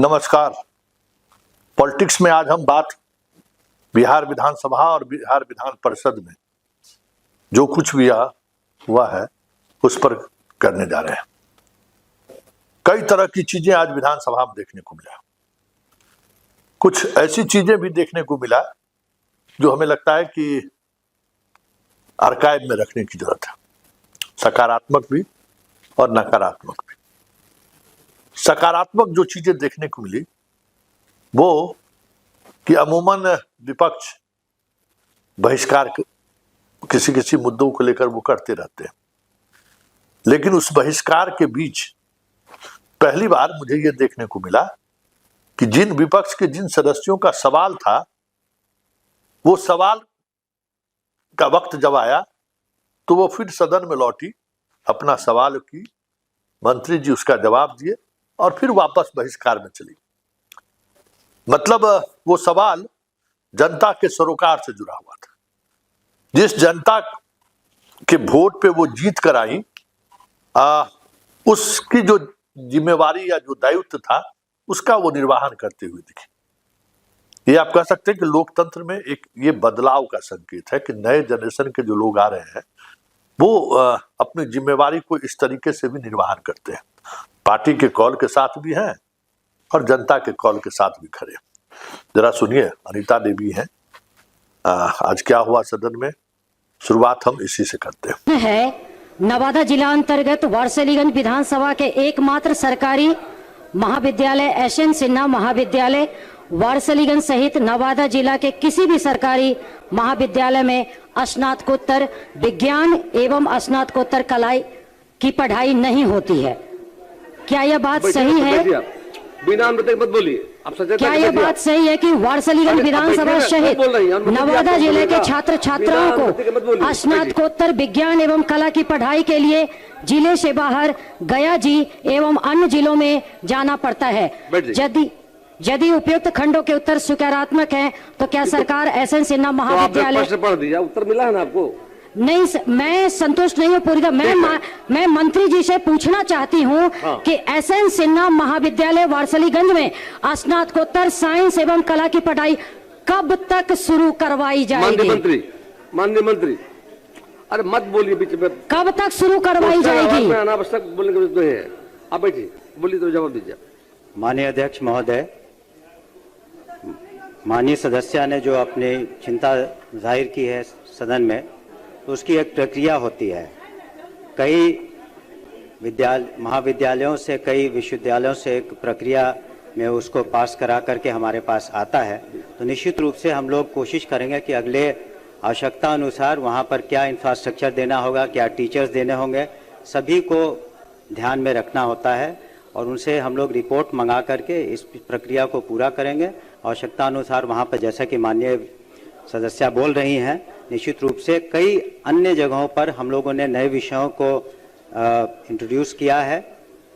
नमस्कार। पॉलिटिक्स में आज हम बात बिहार विधानसभा और बिहार विधान परिषद में जो कुछ भी हुआ है उस पर करने जा रहे हैं। कई तरह की चीजें आज विधानसभा में देखने को मिला। कुछ ऐसी चीजें भी देखने को मिला जो हमें लगता है कि आर्काइव में रखने की जरूरत है, सकारात्मक भी और नकारात्मक भी। सकारात्मक जो चीजें देखने को मिली वो कि अमूमन विपक्ष बहिष्कार किसी किसी मुद्दों को लेकर वो करते रहते हैं, लेकिन उस बहिष्कार के बीच पहली बार मुझे ये देखने को मिला कि जिन विपक्ष के जिन सदस्यों का सवाल था वो सवाल का वक्त जब आया तो वो फिर सदन में लौटी, अपना सवाल की, मंत्री जी उसका जवाब दिए और फिर वापस बहिष्कार में चली। मतलब वो सवाल जनता के सरोकार से जुड़ा हुआ था। जिस जनता के वोट पे वो जीत कर आई, उसकी जो जिम्मेवारी या जो दायित्व था उसका वो निर्वहन करते हुए दिखे। ये आप कह सकते हैं कि लोकतंत्र में एक ये बदलाव का संकेत है कि नए जनरेशन के जो लोग आ रहे हैं वो अपनी जिम्मेवारी को इस तरीके से भी निर्वहन करते हैं, पार्टी के कॉल के साथ भी हैं और जनता के कॉल के साथ भी खड़े। जरा सुनिए, अनीता देवी हैं, आज क्या हुआ सदन में, शुरुआत हम इसी से करते हैं। नवादा जिला अंतर्गत वारसलीगंज विधानसभा के एकमात्र सरकारी महाविद्यालय एसएन सिन्हा महाविद्यालय वारसलीगंज सहित नवादा जिला के किसी भी सरकारी महाविद्यालय में स्नातकोत्तर विज्ञान एवं स्नातकोत्तर कला की पढ़ाई नहीं होती है। क्या यह बात सही है? बिना मत बोलिए। क्या यह बात सही है कि वारसलीगंज विधानसभा सहित नवादा जिले के छात्र छात्राओं को स्नातकोत्तर विज्ञान एवं कला की पढ़ाई के लिए जिले से बाहर गया जी एवं अन्य जिलों में जाना पड़ता है? यदि उपयुक्त खंडों के उत्तर सकारात्मक हैं तो क्या सरकार एसएन सिन्हा महाविद्यालय पढ़ दिया, उत्तर मिला है ना आपको? नहीं, मैं संतुष्ट नहीं हूँ पूरी तरह। मैं मंत्री जी से पूछना चाहती हूँ कि एसएन सिन्हा महाविद्यालय वारसलीगंज में स्नातकोत्तर साइंस एवं कला की पढ़ाई कब तक शुरू करवाई जाएगी? माननीय मंत्री, अरे मत बोलिए बीच में। कब तक शुरू करवाई जाएगी? अनावश्यक बोलने की जरूरत है। आप बैठिए, बोलिए तो जवाब दीजिए। माननीय अध्यक्ष महोदय, माननीय सदस्य ने जो अपनी चिंता जाहिर की है सदन में, तो उसकी एक प्रक्रिया होती है। कई महाविद्यालयों से, कई विश्वविद्यालयों से एक प्रक्रिया में उसको पास करा करके हमारे पास आता है। तो निश्चित रूप से हम लोग कोशिश करेंगे कि अगले आवश्यकता अनुसार वहाँ पर क्या इंफ्रास्ट्रक्चर देना होगा, क्या टीचर्स देने होंगे, सभी को ध्यान में रखना होता है और उनसे हम लोग रिपोर्ट मंगा करके इस प्रक्रिया को पूरा करेंगे। आवश्यकता अनुसार वहाँ पर, जैसा कि माननीय सदस्य बोल रही हैं, निश्चित रूप से कई अन्य जगहों पर हम लोगों ने नए विषयों को इंट्रोड्यूस किया है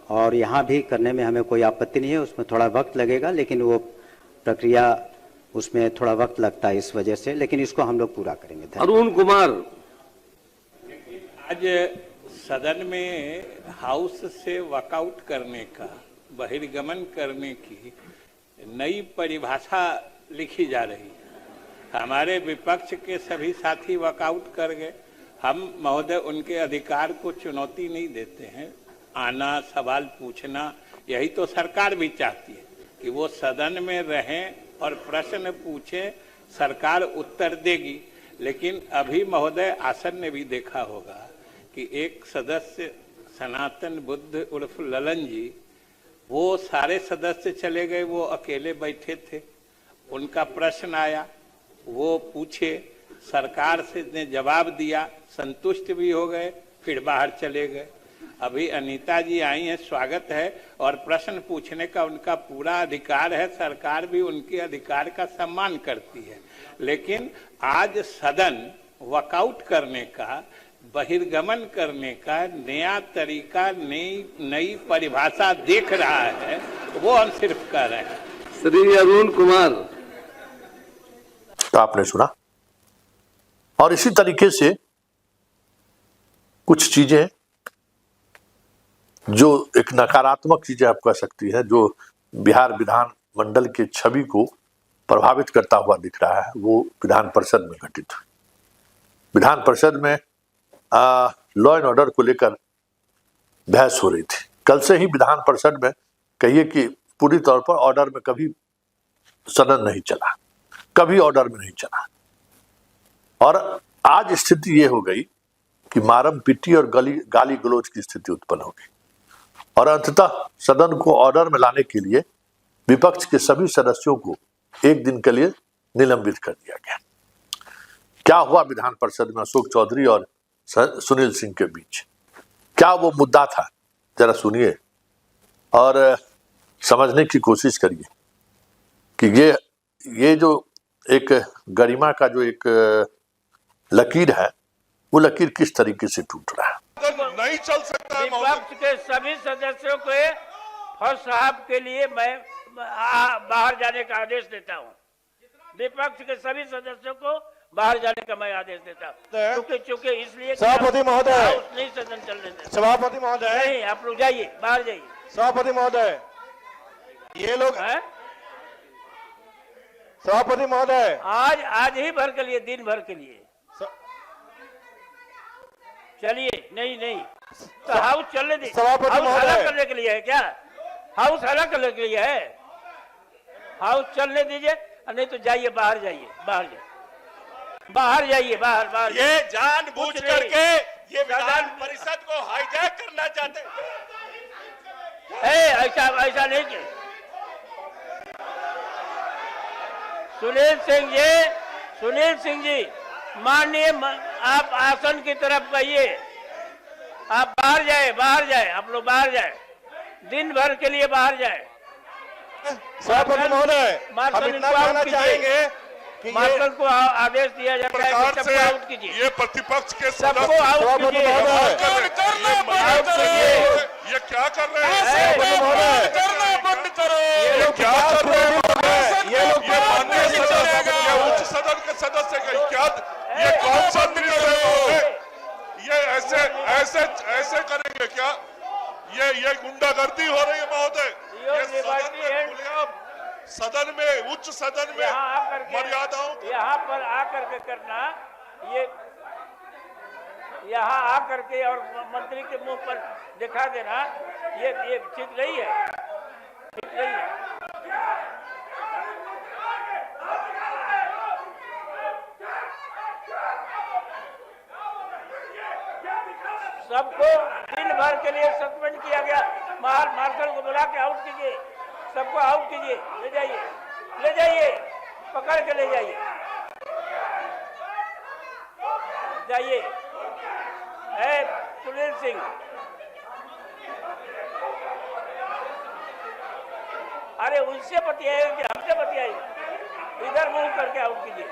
और यहाँ भी करने में हमें कोई आपत्ति नहीं है। उसमें थोड़ा वक्त लगेगा, लेकिन वो प्रक्रिया, उसमें थोड़ा वक्त लगता है इस वजह से, लेकिन इसको हम लोग पूरा करेंगे। अरुण कुमार, आज सदन में हाउस से वॉकआउट करने का, बहिर्गमन करने की नई परिभाषा लिखी जा रही है। हमारे विपक्ष के सभी साथी वॉकआउट कर गए। हम महोदय उनके अधिकार को चुनौती नहीं देते हैं। आना, सवाल पूछना, यही तो सरकार भी चाहती है कि वो सदन में रहें और प्रश्न पूछें, सरकार उत्तर देगी। लेकिन अभी महोदय आसन ने भी देखा होगा कि एक सदस्य सनातन बुद्ध उर्फ ललन जी, वो सारे सदस्य चले गए, वो अकेले बैठे थे। उनका प्रश्न आया, वो पूछे, सरकार से ने जवाब दिया, संतुष्ट भी हो गए, फिर बाहर चले गए। अभी अनीता जी आई हैं, स्वागत है, और प्रश्न पूछने का उनका पूरा अधिकार है, सरकार भी उनके अधिकार का सम्मान करती है। लेकिन आज सदन वॉकआउट करने का, बहिर्गमन करने का नया तरीका, नई परिभाषा देख रहा है, वो हम सिर्फ कर रहे हैं। श्री अरुण कुमार, तो आपने सुना। और इसी तरीके से कुछ चीजें जो एक नकारात्मक चीजें आप कह सकती है, जो बिहार विधान मंडल की छवि को प्रभावित करता हुआ दिख रहा है, वो विधान परिषद में घटित हुई। विधान परिषद में लॉ एंड ऑर्डर को लेकर बहस हो रही थी। कल से ही विधान परिषद में कहिए कि पूरी तौर पर ऑर्डर में कभी सदन नहीं चला, कभी ऑर्डर में नहीं चला। और आज स्थिति ये हो गई कि मारम पिट्टी और गाली गलौज की स्थिति उत्पन्न हो गई और अंततः सदन को ऑर्डर में लाने के लिए विपक्ष के सभी सदस्यों को एक दिन के लिए निलंबित कर दिया गया। क्या हुआ विधान परिषद में अशोक चौधरी और सुनील सिंह के बीच? क्या वो मुद्दा था? जरा सुनिए और समझने की कोशिश करिए कि ये जो एक गरिमा का जो एक लकीर है, वो लकीर किस तरीके से टूट रहा है। नहीं चल सकता है। विपक्ष के सभी सदस्यों को फर्स्ट साहब के लिए मैं बाहर जाने का आदेश देता हूं। विपक्ष के सभी सदस्यों को बाहर जाने का मैं आदेश देता हूं, क्योंकि इसलिए सभापति महोदय, नहीं सदन चलने देते। सभापति महोदय, नहीं, आप लोग जाइए, बाहर जाइए। सभापति महोदय, ये लोग हैं? सभापति महोदय, आज ही भर के लिए, दिन भर के लिए चलिए। नहीं तो हाउस चलने दीजिए। सभापति महोदय, हाउस करने के लिए है क्या? हाउस अलग करने के लिए है? हाउस चलने दीजिए, नहीं तो जाइए, बाहर जाइए, बाहर जाइए, बाहर। ये जानबूझ करके ये विधान परिषद को हाईजैक करना चाहते हैं। ऐसा नहीं कि सुनील सिंह जी माननीय, आप आसन की तरफ कहिए, आप बाहर जाए, आप लोग बाहर जाए, दिन भर के लिए बाहर जाए। सभापति महोदय, हम इतना कहना चाहेंगे कि मार्शल को आदेश दिया जाता है कि सबको आउट कीजिए। ये प्रतिपक्ष के सबको आउट कीजिए। ये क्या कर रहे हैं? करना बंद करो। ये क्या कर रहे हैं? ये उच्च सदन के सदस्य क्या, ये कौन सा निर्णय है? ये ऐसे करेंगे क्या? ये गुंडागर्दी हो रही है महोदय। सदन में, उच्च सदन में मर्यादाओं, यहाँ पर आकर के करना, ये यहाँ आकर के और मंत्री के मुंह पर दिखा देना, ये ठीक नहीं है, ठीक नहीं है। सबको दिन भर के लिए सस्पेंड किया गया। मार्शल को बुला के आउट कीजिए, सबको आउट कीजिए, ले जाइए, पकड़ के ले जाइए। सुनील सिंह, अरे उनसे बतियाइए कि हमसे बतियाइए, इधर मुंह करके आउट कीजिए।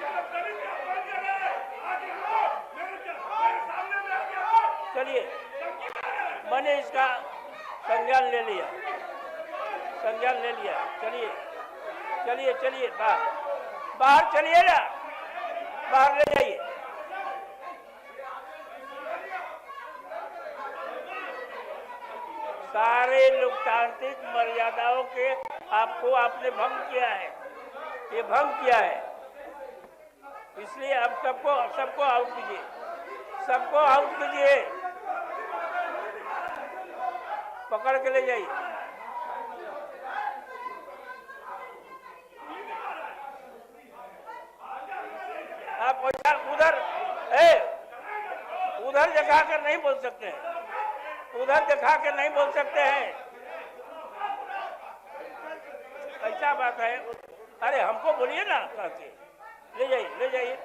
चलिए, मैंने इसका संज्ञान ले लिया। चलिए, बाहर चलिए ना, बाहर ले जाइए। सारे लोकतांत्रिक मर्यादाओं के आपने भंग किया है, ये भंग किया है। इसलिए अब सबको आउट कीजिए, पकड़ के ले जाइए। आप उधर दिखा कर नहीं बोल सकते हैं, ऐसा बात है। अरे हमको बोलिए ना, ले जाइए।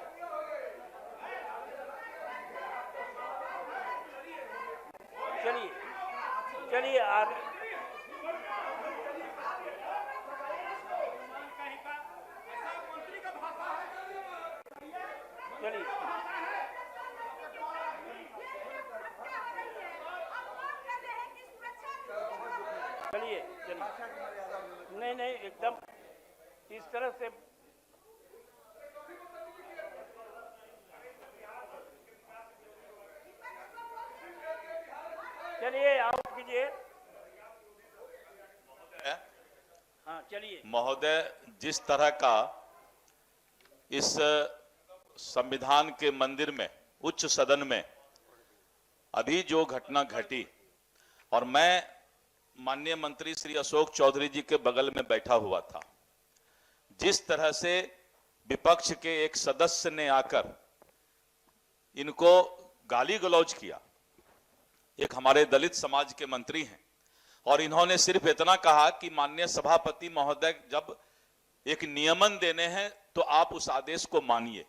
चलिए आगे। चलिए, नहीं, एकदम इस तरह से चलिए, आउट कीजिए। हाँ चलिए। महोदय, जिस तरह का इस संविधान के मंदिर में, उच्च सदन में अभी जो घटना घटी, और मैं माननीय मंत्री श्री अशोक चौधरी जी के बगल में बैठा हुआ था, जिस तरह से विपक्ष के एक सदस्य ने आकर इनको गाली गलौज किया, एक हमारे दलित समाज के मंत्री हैं, और इन्होंने सिर्फ इतना कहा कि माननीय सभापति महोदय जब एक नियमन देने हैं तो आप उस आदेश को मानिए।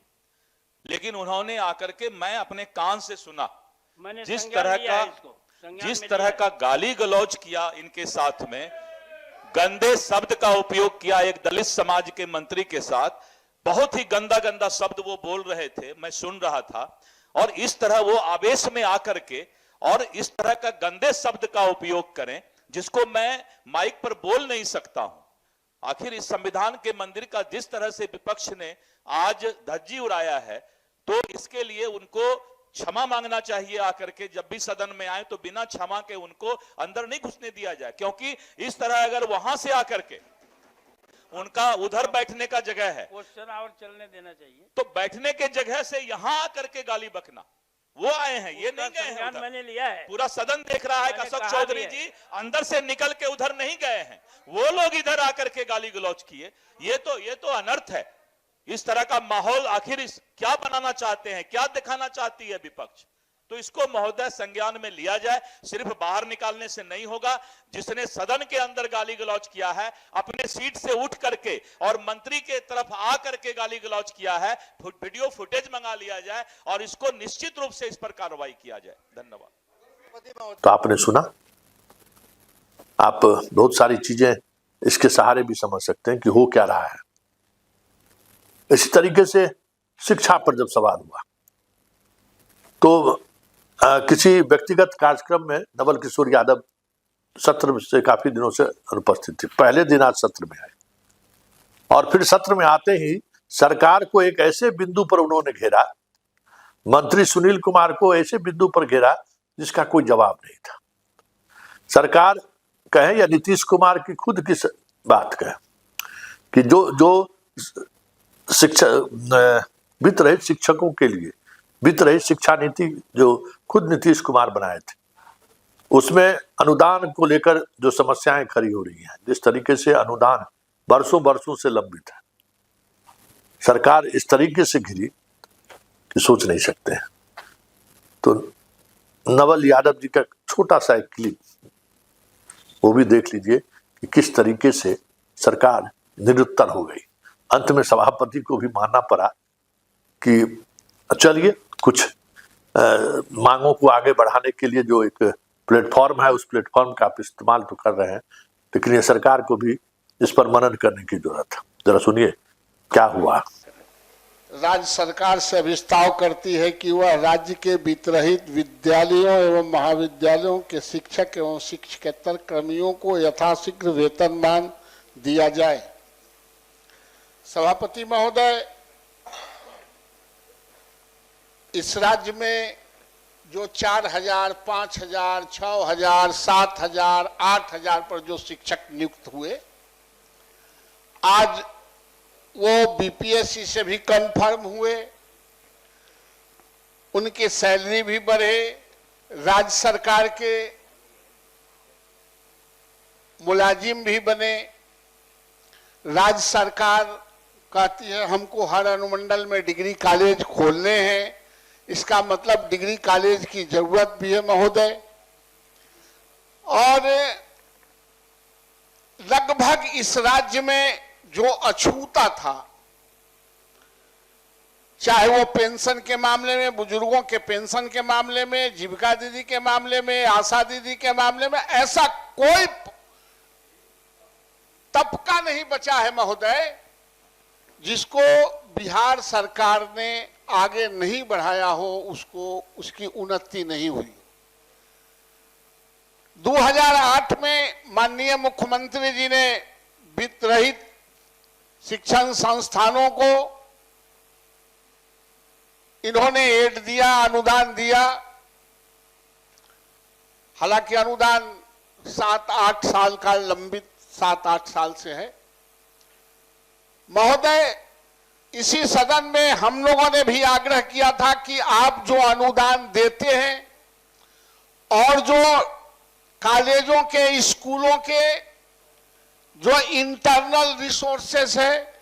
लेकिन उन्होंने आकर के, मैं अपने कान से सुना, मैंने जिस संज्ञान तरह लिया है का इसको, संज्ञान जिस में तरह लिया का गाली गलौज किया, इनके साथ में गंदे शब्द का उपयोग किया एक दलित समाज के मंत्री के साथ, बहुत ही गंदा गंदा शब्द वो बोल रहे थे, मैं सुन रहा था। और इस तरह वो आवेश में आकर के और इस तरह का गंदे शब्द का उपयोग करें, जिसको मैं माइक पर बोल नहीं सकता हूं। आखिर इस संविधान के मंदिर का जिस तरह से विपक्ष ने आज धज्जी उड़ाया है, तो इसके लिए उनको क्षमा मांगना चाहिए। आकर के जब भी सदन में आए तो बिना क्षमा के उनको अंदर नहीं घुसने दिया जाए, क्योंकि इस तरह अगर वहां से आकर के उनका उधर बैठने का जगह है, क्वेश्चन आवर चलने देना चाहिए। तो बैठने के जगह से यहां आकर के गाली बकना, वो आए हैं, ये नहीं गए हैं संज्ञान उधर। मैंने लिया है। पूरा सदन देख रहा है कि मैंने अशोक कहा चौधरी भी है। जी अंदर से निकल के उधर नहीं गए हैं, वो लोग इधर आकर के गाली गलौज किए। ये तो अनर्थ है। इस तरह का माहौल आखिर क्या बनाना चाहते हैं, क्या दिखाना चाहती है विपक्ष? तो इसको महोदय संज्ञान में लिया जाए। सिर्फ बाहर निकालने से नहीं होगा। जिसने सदन के अंदर गाली गलौज किया है, अपने सीट से उठ करके और मंत्री के तरफ आ करके गाली गलौज किया है, वीडियो फुटेज मंगा लिया जाए और इसको निश्चित रूप से इस पर कार्रवाई किया जाए। धन्यवाद। तो आपने सुना, आप बहुत सारी चीजें इसके सहारे भी समझ सकते हैं कि हो क्या रहा है। इसी तरीके से शिक्षा पर जब सवाल हुआ तो किसी व्यक्तिगत कार्यक्रम में नवल किशोर यादव सत्र से काफी दिनों से अनुपस्थित थे। पहले दिन आज सत्र में आए और फिर सत्र में आते ही सरकार को एक ऐसे बिंदु पर उन्होंने घेरा, मंत्री सुनील कुमार को ऐसे बिंदु पर घेरा जिसका कोई जवाब नहीं था। सरकार कहे या नीतीश कुमार की खुद की बात कहे कि जो शिक्षा वित्त रहित शिक्षकों के लिए वित्त रहित शिक्षा नीति जो खुद नीतीश कुमार बनाए थे, उसमें अनुदान को लेकर जो समस्याएं खड़ी हो रही हैं, जिस तरीके से अनुदान वर्षों से लंबित है, सरकार इस तरीके से घिरी कि सोच नहीं सकते हैं। तो नवल यादव जी का छोटा सा एक क्लिप वो भी देख लीजिए कि किस तरीके से सरकार निरुत्तर हो गई। अंत में सभापति को भी मानना पड़ा कि चलिए कुछ मांगों को आगे बढ़ाने के लिए जो एक प्लेटफॉर्म है, उस प्लेटफॉर्म का आप इस्तेमाल तो कर रहे हैं, लेकिन ये सरकार को भी इस पर मनन करने की जरूरत है। जरा सुनिए क्या हुआ। राज्य सरकार से अभिस्ताव करती है कि वह राज्य के वित्तरहित विद्यालयों एवं महाविद्यालयों के शिक्षक एवं शिक्षकेतर कर्मियों को यथाशीघ्र वेतनमान दिया जाए। सभापति महोदय, इस राज्य में जो 4,000, 5,000, 6,000, 7,000, 8,000 पर जो शिक्षक नियुक्त हुए, आज वो बीपीएससी से भी कंफर्म हुए, उनकी सैलरी भी बढ़े, राज्य सरकार के मुलाजिम भी बने। राज्य सरकार कहती है हमको हर अनुमंडल में डिग्री कॉलेज खोलने हैं, इसका मतलब डिग्री कॉलेज की जरूरत भी है महोदय। और लगभग इस राज्य में जो अछूता था, चाहे वो पेंशन के मामले में, बुजुर्गों के पेंशन के मामले में, जीविका दीदी के मामले में, आशा दीदी के मामले में, ऐसा कोई तबका नहीं बचा है महोदय जिसको बिहार सरकार ने आगे नहीं बढ़ाया हो, उसकी उन्नति नहीं हुई। 2008 में माननीय मुख्यमंत्री जी ने वित्त रहित शिक्षण संस्थानों को इन्होंने एड दिया, अनुदान दिया। हालांकि अनुदान 7-8 साल का लंबित 7-8 साल से है। महोदय, इसी सदन में हम लोगों ने भी आग्रह किया था कि आप जो अनुदान देते हैं और जो कॉलेजों के, स्कूलों के जो इंटरनल रिसोर्सेस है,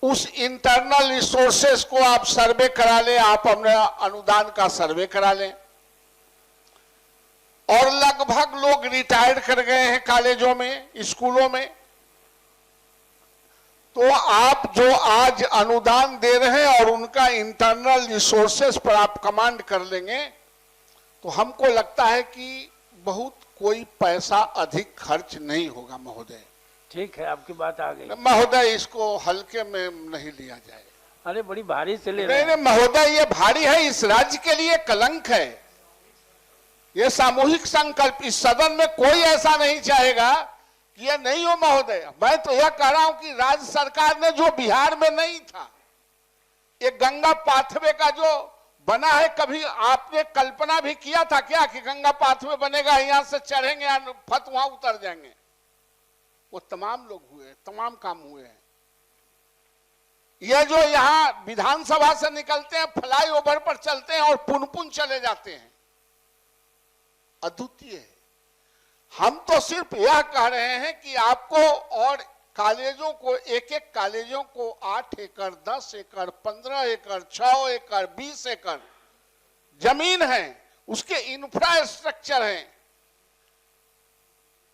उस इंटरनल रिसोर्सेस को आप सर्वे करा लें, आप अपने अनुदान का सर्वे करा लें। और लगभग लोग रिटायर कर गए हैं कॉलेजों में, स्कूलों में। तो आप जो आज अनुदान दे रहे हैं और उनका इंटरनल रिसोर्सेस पर आप कमांड कर लेंगे तो हमको लगता है कि बहुत कोई पैसा अधिक खर्च नहीं होगा महोदय। ठीक है, आपकी बात आ गई महोदय, इसको हल्के में नहीं लिया जाए। अरे बड़ी भारी से ले रहे हैं। नहीं महोदय, ये भारी है, इस राज्य के लिए कलंक है। ये सामूहिक संकल्प, इस सदन में कोई ऐसा नहीं चाहेगा कि ये नहीं हो महोदय। मैं तो यह कह रहा हूं कि राज्य सरकार ने जो बिहार में नहीं था, ये गंगा पाथवे का जो बना है, कभी आपने कल्पना भी किया था क्या कि गंगा पाथवे बनेगा, यहां से चढ़ेंगे फत वहां उतर जाएंगे? वो तमाम लोग हुए, तमाम काम हुए हैं। ये जो यहां विधानसभा से निकलते हैं, फ्लाईओवर पर चलते हैं और पुन चले जाते हैं, अद्वितीय है। हम तो सिर्फ यह कह रहे हैं कि आपको और कॉलेजों को, एक एक कॉलेजों को 8 एकड़, 10 एकड़, 15 एकड़, 6 एकड़, 20 एकड़ जमीन है, उसके इंफ्रास्ट्रक्चर हैं।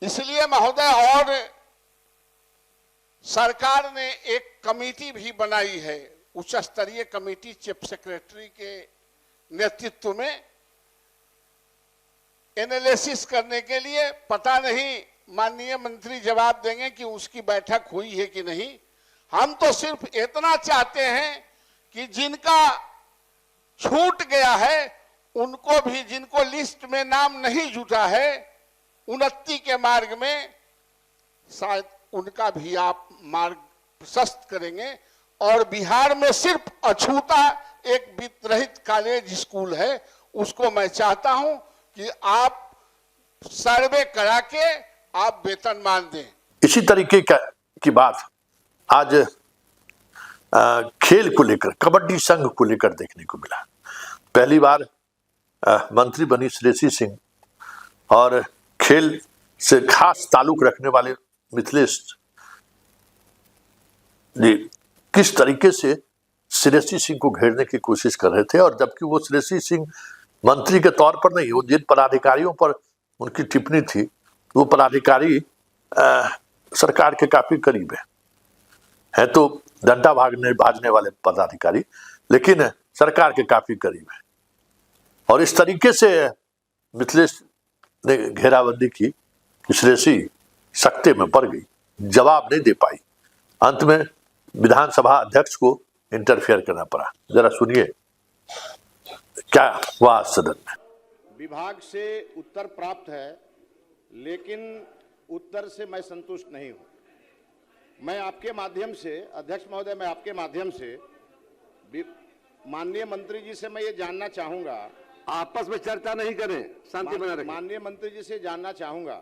इसलिए महोदय, और सरकार ने एक कमेटी भी बनाई है, उच्च स्तरीय कमेटी, चीफ सेक्रेटरी के नेतृत्व में, एनालिसिस करने के लिए। पता नहीं माननीय मंत्री जवाब देंगे कि उसकी बैठक हुई है कि नहीं। हम तो सिर्फ इतना चाहते हैं कि जिनका छूट गया है उनको भी, जिनको लिस्ट में नाम नहीं जुटा है उन्नति के मार्ग में, शायद उनका भी आप मार्ग प्रशस्त करेंगे। और बिहार में सिर्फ अछूता एक वित्तरहित कॉलेज स्कूल है, उसको मैं चाहता हूं कि आप सर्वे करा के आप वेतनमान दें। इसी तरीके की बात आज खेल को लेकर, कबड्डी संघ को लेकर देखने को मिला। पहली बार मंत्री बनी श्रेयसी सिंह और खेल से खास ताल्लुक रखने वाले मिथिलेश जी किस तरीके से श्रेयसी सिंह को घेरने की कोशिश कर रहे थे, और जबकि वो श्रेयसी सिंह मंत्री के तौर पर नहीं, वो जिन पदाधिकारियों पर उनकी टिप्पणी थी, वो पदाधिकारी सरकार के काफी करीब है तो डंडा भाजने वाले पदाधिकारी, लेकिन सरकार के काफी करीब है। और इस तरीके से मिथिलेश ने घेराबंदी की कि श्रेयसी सकते में पड़ गई, जवाब नहीं दे पाई। अंत में विधानसभा अध्यक्ष को इंटरफेयर करना पड़ा। जरा सुनिए क्या हुआ सदन में। विभाग से उत्तर प्राप्त है, लेकिन उत्तर से मैं संतुष्ट नहीं हूं। मैं आपके माध्यम से, अध्यक्ष महोदय, मैं आपके माध्यम से माननीय मंत्री जी से मैं ये जानना चाहूंगा, आपस में चर्चा नहीं करें, शांति बना रखें। माननीय मंत्री जी से जानना चाहूंगा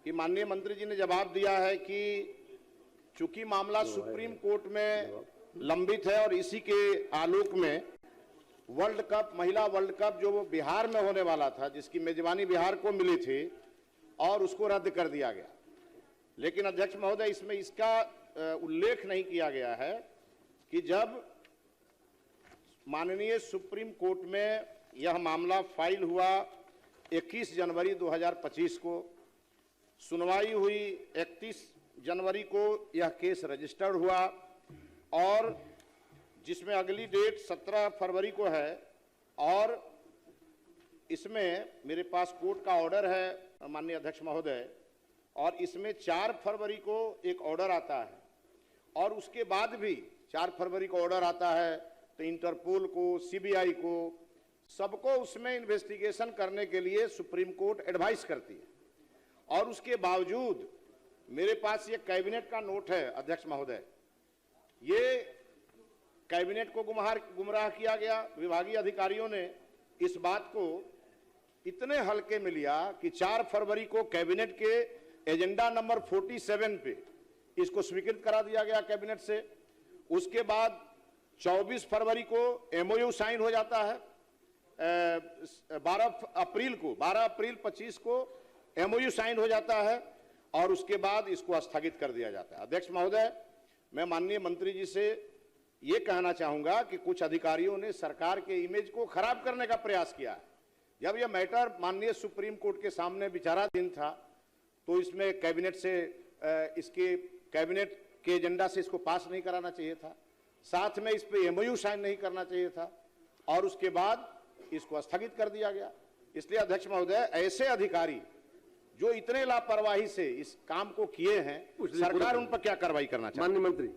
कि माननीय मंत्री जी ने जवाब दिया है कि चूंकि मामला सुप्रीम कोर्ट में लंबित है और इसी के आलोक में वर्ल्ड कप, महिला वर्ल्ड कप जो बिहार में होने वाला था, जिसकी मेजबानी बिहार को मिली थी, और उसको रद्द कर दिया गया। लेकिन अध्यक्ष महोदय, इसमें इसका उल्लेख नहीं किया गया है कि जब माननीय सुप्रीम कोर्ट में यह मामला फाइल हुआ 21 जनवरी 2025 को, सुनवाई हुई 31 जनवरी को, यह केस रजिस्टर्ड हुआ और जिसमें अगली डेट 17 फरवरी को है, और इसमें मेरे पास कोर्ट का ऑर्डर है माननीय अध्यक्ष महोदय, और इसमें 4 फरवरी को एक ऑर्डर आता है, और उसके बाद भी 4 फरवरी को ऑर्डर आता है तो इंटरपोल को, सीबीआई को, सबको उसमें इन्वेस्टिगेशन करने के लिए सुप्रीम कोर्ट एडवाइस करती है। और उसके बावजूद मेरे पास ये कैबिनेट का नोट है अध्यक्ष महोदय, ये कैबिनेट को गुमराह किया गया। विभागीय अधिकारियों ने इस बात को इतने हल्के में लिया कि 4 फरवरी को कैबिनेट के एजेंडा नंबर 47 पे इसको स्वीकृत करा दिया गया कैबिनेट से। उसके बाद 24 फरवरी को एमओयू साइन हो जाता है। 12 अप्रैल 25 को एमओयू साइन हो जाता है और उसके बाद इसको स्थगित कर दिया जाता है। अध्यक्ष महोदय, मैं माननीय मंत्री जी से ये कहना चाहूंगा कि कुछ अधिकारियों ने सरकार के इमेज को खराब करने का प्रयास किया है। जब यह मैटर माननीय सुप्रीम कोर्ट के सामने विचाराधीन था तो इसमें कैबिनेट से इसके कैबिनेट के एजेंडा से इसको पास नहीं कराना चाहिए था, साथ में इस पे एमओयू साइन नहीं करना चाहिए था और उसके बाद इसको स्थगित कर दिया गया। इसलिए अध्यक्ष महोदय, ऐसे अधिकारी जो इतने लापरवाही से इस काम को किए हैं, सरकार उन पर क्या कार्रवाई करना चाहिए? माननीय मंत्री।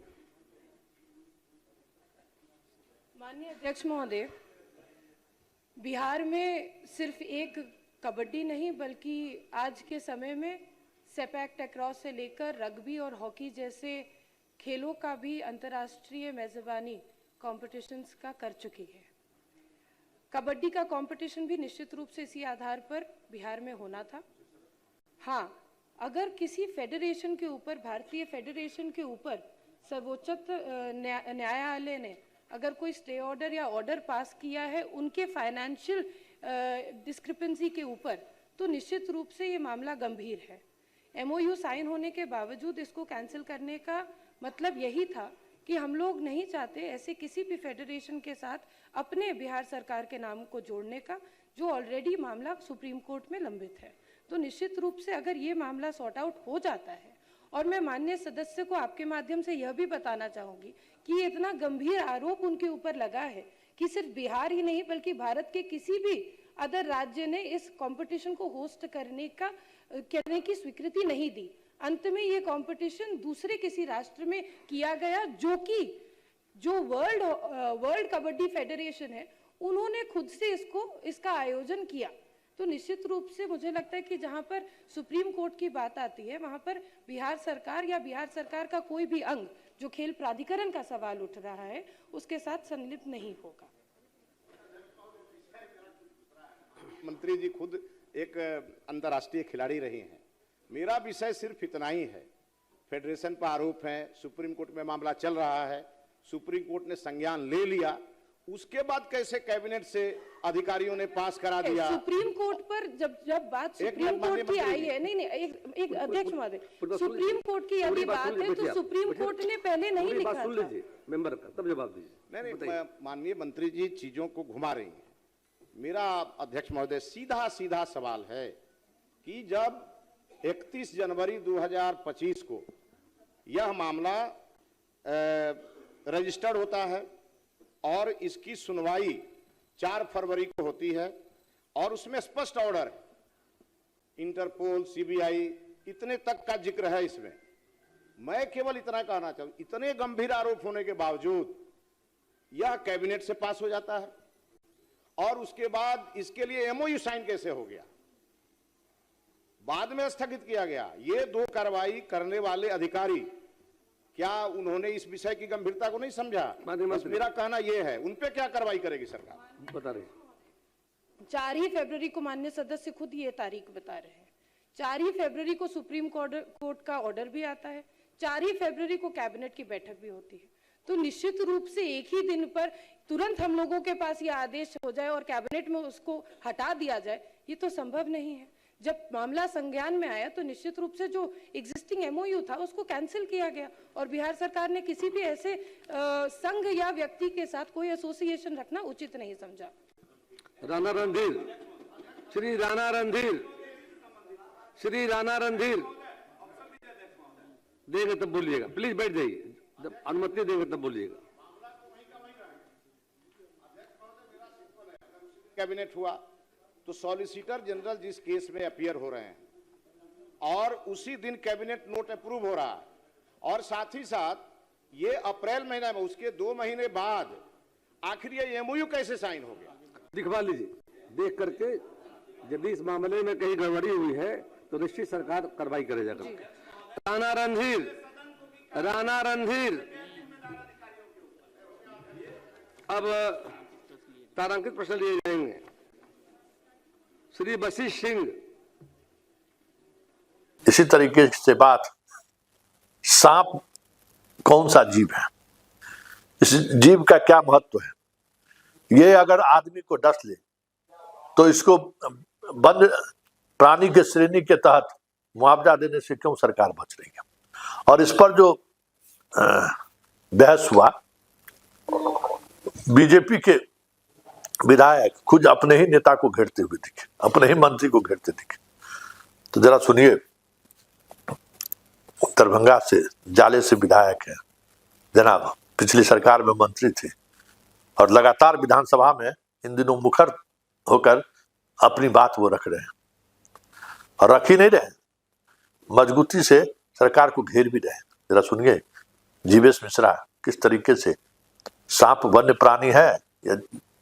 माननीय अध्यक्ष महोदय, बिहार में सिर्फ एक कबड्डी नहीं बल्कि आज के समय में सेपैक टैक्रॉस से लेकर रग्बी और हॉकी जैसे खेलों का भी अंतर्राष्ट्रीय मेजबानी कॉम्पिटिशन्स का कर चुकी है। कबड्डी का कंपटीशन भी निश्चित रूप से इसी आधार पर बिहार में होना था। हाँ, अगर किसी फेडरेशन के ऊपर, भारतीय फेडरेशन के ऊपर सर्वोच्च न्यायालय ने अगर कोई स्टे ऑर्डर या ऑर्डर पास किया है उनके फाइनेंशियल डिस्क्रिपेंसी के ऊपर, तो निश्चित रूप से ये मामला गंभीर है। एमओयू साइन होने के बावजूद इसको कैंसिल करने का मतलब यही था कि हम लोग नहीं चाहते ऐसे किसी भी फेडरेशन के साथ अपने बिहार सरकार के नाम को जोड़ने का, जो ऑलरेडी मामला सुप्रीम कोर्ट में लंबित है। तो निश्चित रूप से अगर ये मामला सॉर्ट आउट हो जाता है, और मैं माननीय सदस्य को आपके माध्यम से यह भी बताना चाहूंगी कि ये इतना गंभीर आरोप उनके ऊपर लगा है कि सिर्फ बिहार ही नहीं बल्कि भारत के किसी भी अदर राज्य ने इस कंपटीशन को होस्ट करने की स्वीकृति नहीं दी। अंत में ये कंपटीशन दूसरे किसी राष्ट्र में किया गया, जो वर्ल्ड कबड्डी फेडरेशन है, उन्होंने खुद से इसका आयोजन किया। तो निश्चित रूप से मुझे लगता है कि जहां पर सुप्रीम कोर्ट की बात आती है वहां पर बिहार सरकार या बिहार सरकार का कोई भी अंग जो खेल प्राधिकरण का सवाल उठ रहा है उसके साथ संलिप्त नहीं होगा। मंत्री जी खुद एक अंतर्राष्ट्रीय खिलाड़ी रही हैं। मेरा विषय सिर्फ इतना ही है, फेडरेशन पर आरोप है, सुप्रीम कोर्ट में मामला चल रहा है, सुप्रीम कोर्ट ने संज्ञान ले लिया, उसके बाद कैसे कैबिनेट से अधिकारियों ने पास करा दिया? सुप्रीम कोर्ट पर जब बात सुप्रीम कोर्ट की आई है, नहीं एक अध्यक्ष महोदय, सुप्रीम कोर्ट की यदि बात है तो सुप्रीम कोर्ट ने पहले नहीं लिखा था। सुन लीजिए मेंबर का, तब जवाब दीजिए। नहीं, माननीय मंत्री जी चीजों को घुमा रही हैं। मेरा अध्यक्ष महोदय सीधा सवाल है कि जब 31 जनवरी 2025 को यह मामला रजिस्टर्ड होता है और इसकी सुनवाई 4 फरवरी को होती है और उसमें स्पष्ट ऑर्डर है, इंटरपोल, सीबीआई इतने तक का जिक्र है इसमें। मैं केवल इतना कहना चाहूं, इतने गंभीर आरोप होने के बावजूद यह कैबिनेट से पास हो जाता है और उसके बाद इसके लिए एमओयू साइन कैसे हो गया, बाद में स्थगित किया गया। ये दो कार्रवाई करने वाले अधिकारी, क्या उन्होंने इस विषय की गंभीरता को नहीं समझा? बस मेरा कहना यह है, उन पे क्या कार्रवाई करेगी सरकार? बता रहे 4 ही फरवरी को माननीय सदस्य खुद ये तारीख बता रहे हैं। 4 ही फरवरी को सुप्रीम कोर्ट का ऑर्डर भी आता है, 4 ही फरवरी को कैबिनेट की बैठक भी होती है। तो निश्चित रूप से एक ही दिन पर तुरंत हम लोगों के पास यह आदेश हो जाए और कैबिनेट में उसको हटा दिया जाए, ये तो संभव नहीं है। जब मामला संज्ञान में आया तो निश्चित रूप से जो एग्जिस्टिंग एमओयू था उसको कैंसिल किया गया और बिहार सरकार ने किसी भी ऐसे संघ या व्यक्ति के साथ कोई एसोसिएशन रखना उचित नहीं समझा। राणा रणधीर, श्री राणा रणधीर देंगे तब बोलिएगा, प्लीज बैठ जाइए, जब अनुमति देंगे तब बोलिएगा। कैबिनेट हुआ तो सॉलिसिटर जनरल जिस केस में अपीयर हो रहे हैं और उसी दिन कैबिनेट नोट अप्रूव हो रहा है और साथ ही साथ ये अप्रैल महीना में उसके 2 महीने बाद आखिर ये एमओयू कैसे साइन हो गया? दिखवा लीजिए, देख करके यदि इस मामले में कहीं गड़बड़ी हुई है तो निश्चित सरकार कार्रवाई करेगा। राणा रणधीर अब तारांकित प्रश्न लिए जाएंगे। श्री वशिष्ठ सिंह। इसी तरीके से बात, सांप कौन सा जीव है, इस जीव का क्या महत्व है। ये अगर आदमी को डस ले तो इसको वन्य प्राणी के श्रेणी के तहत मुआवजा देने से क्यों सरकार बच रही है। और इस पर जो बहस हुआ, बीजेपी के विधायक खुद अपने ही नेता को घेरते हुए दिखे, अपने ही मंत्री को घेरते दिखे। तो जरा सुनिए, दरभंगा से जाले से विधायक है जनाब, पिछली सरकार में मंत्री थे और लगातार विधानसभा में इन दिनों मुखर होकर अपनी बात वो रख रहे हैं और रख ही नहीं रहे, मजबूती से सरकार को घेर भी रहे। जरा सुनिए जीवेश मिश्रा किस तरीके से सांप वन्य प्राणी है या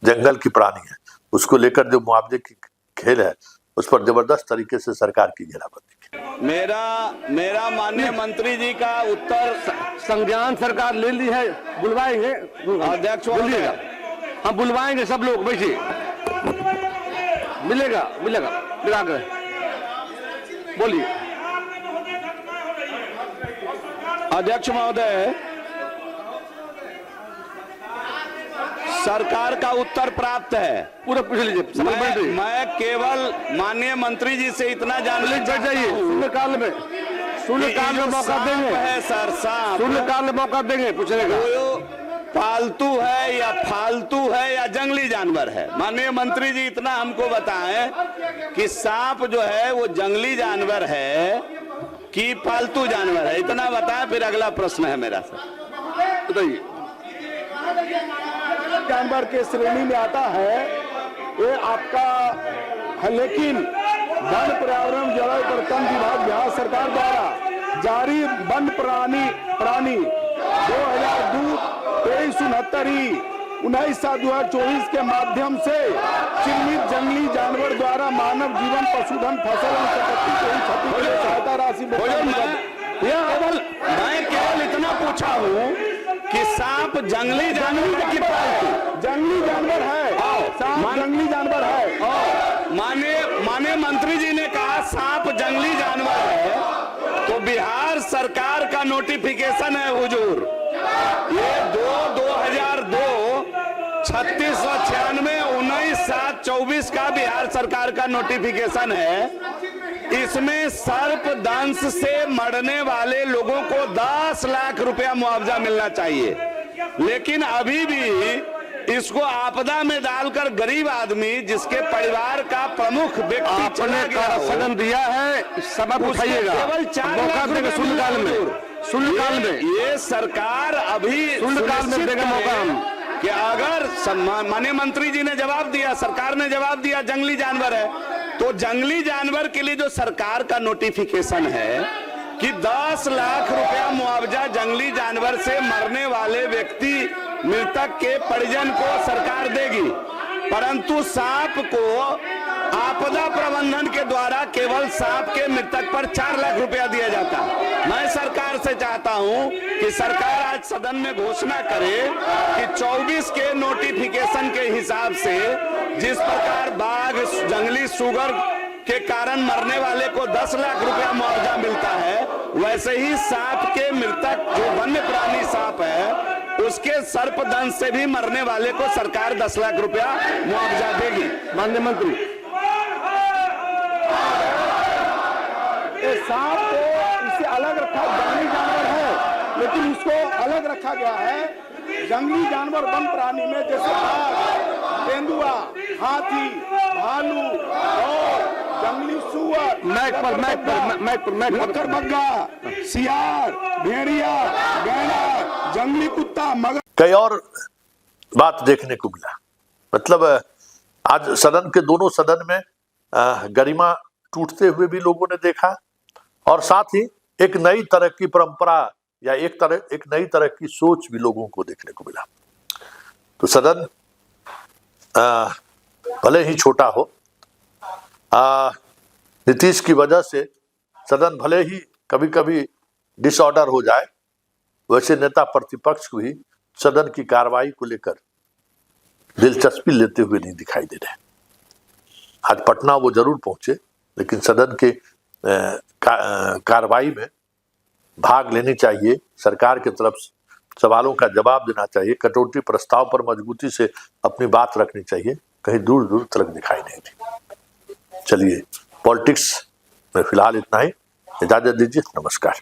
जंगल की प्राणी है, उसको लेकर जो मुआवजे की खेल है उस पर जबरदस्त तरीके से सरकार की घेराबंदी। मेरा माननीय मंत्री जी का उत्तर संज्ञान सरकार ले ली है, बुलवाएंगे अध्यक्ष, बोलिएगा, हम बुलवाएंगे सब लोग, बैठिए, मिलेगा मिला कर बोलिए। अध्यक्ष महोदय, सरकार का उत्तर प्राप्त है, पूरा पूछ लीजिए। मैं केवल माननीय मंत्री जी से इतना जानना चाहता हूं, शून्यकाल में मौका देंगे है सर, सांप शून्यकाल में मौका देंगे पूछने का, पालतू है या फालतू है या जंगली जानवर है। माननीय मंत्री जी इतना हमको बताएं कि सांप जो है वो जंगली जानवर है कि पालतू जानवर है, इतना बताएं, फिर अगला प्रश्न है मेरा सर, बताइए। जानवर के श्रेणी में आता है ये आपका है, लेकिन वन पर्यावरण जलवायु परिवर्तन विभाग बिहार सरकार द्वारा जारी वन प्राणी 2002-23-69 के माध्यम से चिन्हित जंगली जानवर द्वारा मानव जीवन, पशुधन, फसल और संपत्ति को क्षति के लिए सहायता राशि मैं केवल इतना पूछा हूँ कि सांप जंगली जानवर की जंगली जानवर है, सांप जंगली जानवर है। माननीय मंत्री जी ने कहा सांप जंगली जानवर है, तो बिहार सरकार का नोटिफिकेशन है हुजूर, ये 2002 3696 19/7/24 का बिहार सरकार का नोटिफिकेशन है। इसमें सर्प दंश से मरने वाले लोगों को 10 लाख रुपया मुआवजा मिलना चाहिए, लेकिन अभी भी इसको आपदा में डालकर गरीब आदमी जिसके परिवार का प्रमुख व्यक्ति चला गया, सदन दिया है, सबक उठाइएगा, केवल 4 लाख रुपया शून्यकाल में ये सरकार अभी शून्यकाल में देगा मौका हम कि अगर माननीय मंत्री जी ने जवाब दिया, सरकार ने जवाब दिया जंगली जानवर है, तो जंगली जानवर के लिए जो सरकार का नोटिफिकेशन है कि 10 लाख रुपया मुआवजा जंगली जानवर से मरने वाले व्यक्ति मृतक के परिजन को सरकार देगी, परंतु सांप को आपदा प्रबंधन के द्वारा केवल सांप के मृतक पर 4 लाख रुपया दिया जाता। मैं सरकार से चाहता हूं कि सरकार आज सदन में घोषणा करे कि 24 के नोटिफिकेशन के हिसाब से जिस प्रकार बाघ, जंगली सुगर के कारण मरने वाले को 10 लाख रुपया मुआवजा मिलता है, वैसे ही सांप के मृतक जो वन्य प्राणी सांप है उसके सर्पदंश से भी मरने वाले को सरकार 10 लाख रुपया मुआवजा देगी। माननीय मंत्री, सांप को इसे अलग रखा, जंगली जानवर है लेकिन इसको अलग रखा गया है। जंगली जानवर वन प्राणी में जैसे बाघ, तेंदुआ, हाथी, भालू और जंगली सुअर, मगरमग्गा, सियार, भेड़िया, गैंडा, जंगली कुत्ता, मगर कई और बात देखने को मिला। मतलब आज सदन के दोनों सदन में गरिमा टूटते हुए भी लोगों ने देखा और साथ ही एक नई तरह की परंपरा या एक नई तरह की सोच भी लोगों को देखने को मिला। तो सदन भले ही छोटा हो, नीतीश की वजह से सदन भले ही कभी कभी डिसऑर्डर हो जाए, वैसे नेता प्रतिपक्ष को भी सदन की कार्रवाई को लेकर दिलचस्पी लेते हुए नहीं दिखाई दे रहे। आज पटना वो जरूर पहुंचे, लेकिन सदन के कार्रवाई में भाग लेनी चाहिए, सरकार की तरफ से सवालों का जवाब देना चाहिए, कटौती प्रस्ताव पर मजबूती से अपनी बात रखनी चाहिए, कहीं दूर दूर तक दिखाई नहीं दी। चलिए, पॉलिटिक्स में फिलहाल इतना ही, इजाजत दीजिए, नमस्कार।